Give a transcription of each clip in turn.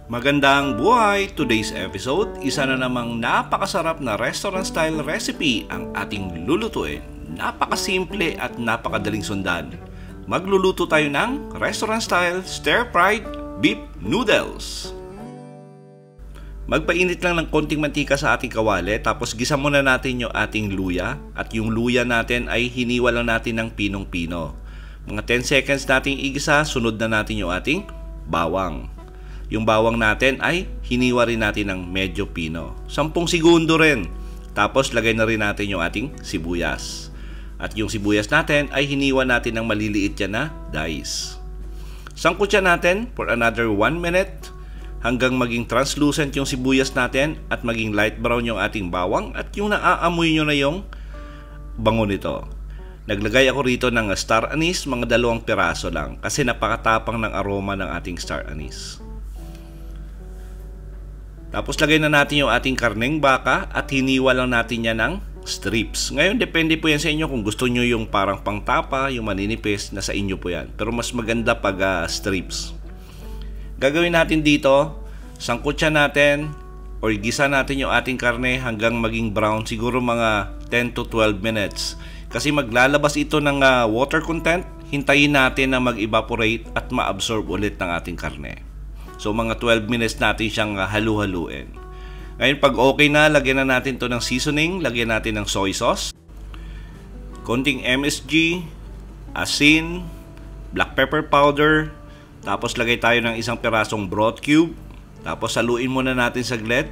Magandang buhay! Today's episode, isa na namang napakasarap na restaurant-style recipe ang ating lulutuin. Napakasimple at napakadaling sundan. Magluluto tayo ng restaurant-style stir-fried beef noodles. Magpainit lang ng konting mantika sa ating kawali, tapos gisa muna natin yung ating luya. At yung luya natin ay hiniwa lang natin ng pinong-pino. Mga 10 seconds nating igisa, sunod na natin yung ating bawang. Yung bawang natin ay hiniwa rin natin ng medyo pino. 10 segundo rin. Tapos lagay na rin natin yung ating sibuyas. At yung sibuyas natin ay hiniwa natin ng maliliit yan na dice. Sangkot siya natin for another 1 minute hanggang maging translucent yung sibuyas natin at maging light brown yung ating bawang at yung naaamoy nyo na yung bango nito. Naglagay ako rito ng star anise, mga 2 piraso lang kasi napakatapang ng aroma ng ating star anise. Tapos lagay na natin yung ating karneng baka at hiniwa lang natin yan ng strips. Ngayon depende po yan sa inyo kung gusto nyo yung parang pangtapa, yung maninipis, nasa inyo po yan. Pero mas maganda pag strips. Gagawin natin dito, sangkot siya natin or gisa natin yung ating karne hanggang maging brown, siguro mga 10 to 12 minutes. Kasi maglalabas ito ng water content, hintayin natin na mag-evaporate at ma-absorb ulit ng ating karne. So mga 12 minutes natin siyang halu-haluin. Ngayon pag okay na, lagyan na natin to ng seasoning. Lagyan natin ng soy sauce, konting MSG, asin, black pepper powder. Tapos lagay tayo ng 1 pirasong broth cube. Tapos haluin muna natin saglit.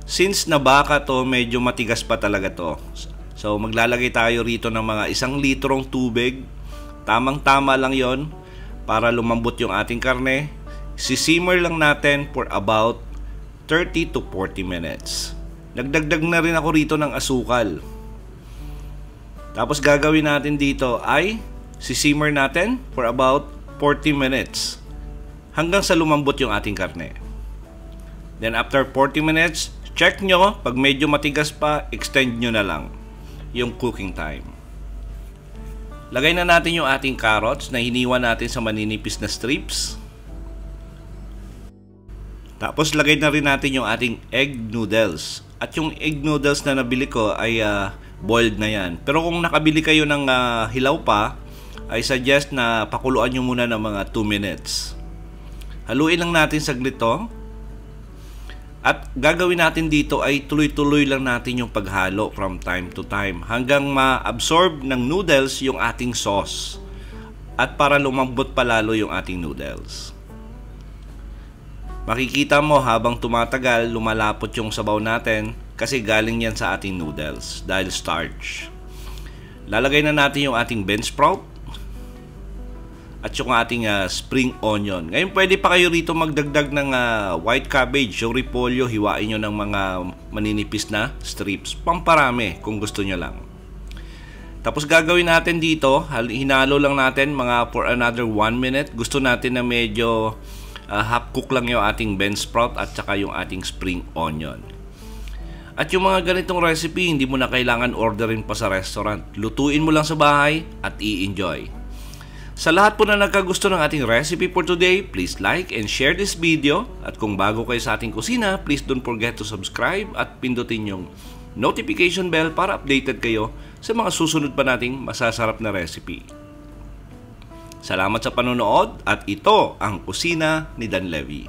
Since na baka to, medyo matigas pa talaga to. So maglalagay tayo rito ng mga 1 litrong tubig. Tamang-tama lang yon para lumambot yung ating karne. Sisimmer lang natin for about 30 to 40 minutes. Nagdagdag na rin ako rito ng asukal. Tapos gagawin natin dito ay sisimmer natin for about 40 minutes hanggang sa lumambot yung ating karne. Then after 40 minutes, check nyo. Pag medyo matigas pa, extend nyo na lang yung cooking time. Lagay na natin yung ating carrots na hiniwa natin sa maninipis na strips. Tapos lagay na rin natin yung ating egg noodles. At yung egg noodles na nabili ko ay boiled na yan. Pero kung nakabili kayo ng hilaw pa, I suggest na pakuluan nyo muna ng mga 2 minutes. Haluin lang natin saglit to. At gagawin natin dito ay tuloy-tuloy lang natin yung paghalo from time to time hanggang ma-absorb ng noodles yung ating sauce. At para lumambot palalo yung ating noodles. Makikita mo habang tumatagal, lumalapot yung sabaw natin kasi galing yan sa ating noodles dahil starch. Lalagay na natin yung ating bean sprout at yung ating spring onion. Ngayon pwede pa kayo rito magdagdag ng white cabbage o repolyo. Hiwain nyo ng mga maninipis na strips. Pamparami kung gusto nyo lang. Tapos gagawin natin dito, hinalo lang natin mga for another 1 minute. Gusto natin na medyo half cook lang yung ating bean sprout at saka yung ating spring onion. At yung mga ganitong recipe, hindi mo na kailangan orderin pa sa restaurant. Lutuin mo lang sa bahay at i-enjoy. Sa lahat po na nagkagusto ng ating recipe for today, please like and share this video. At kung bago kayo sa ating kusina, please don't forget to subscribe at pindutin yung notification bell para updated kayo sa mga susunod pa nating masasarap na recipe. Salamat sa panonood at ito ang kusina ni Dan Levy.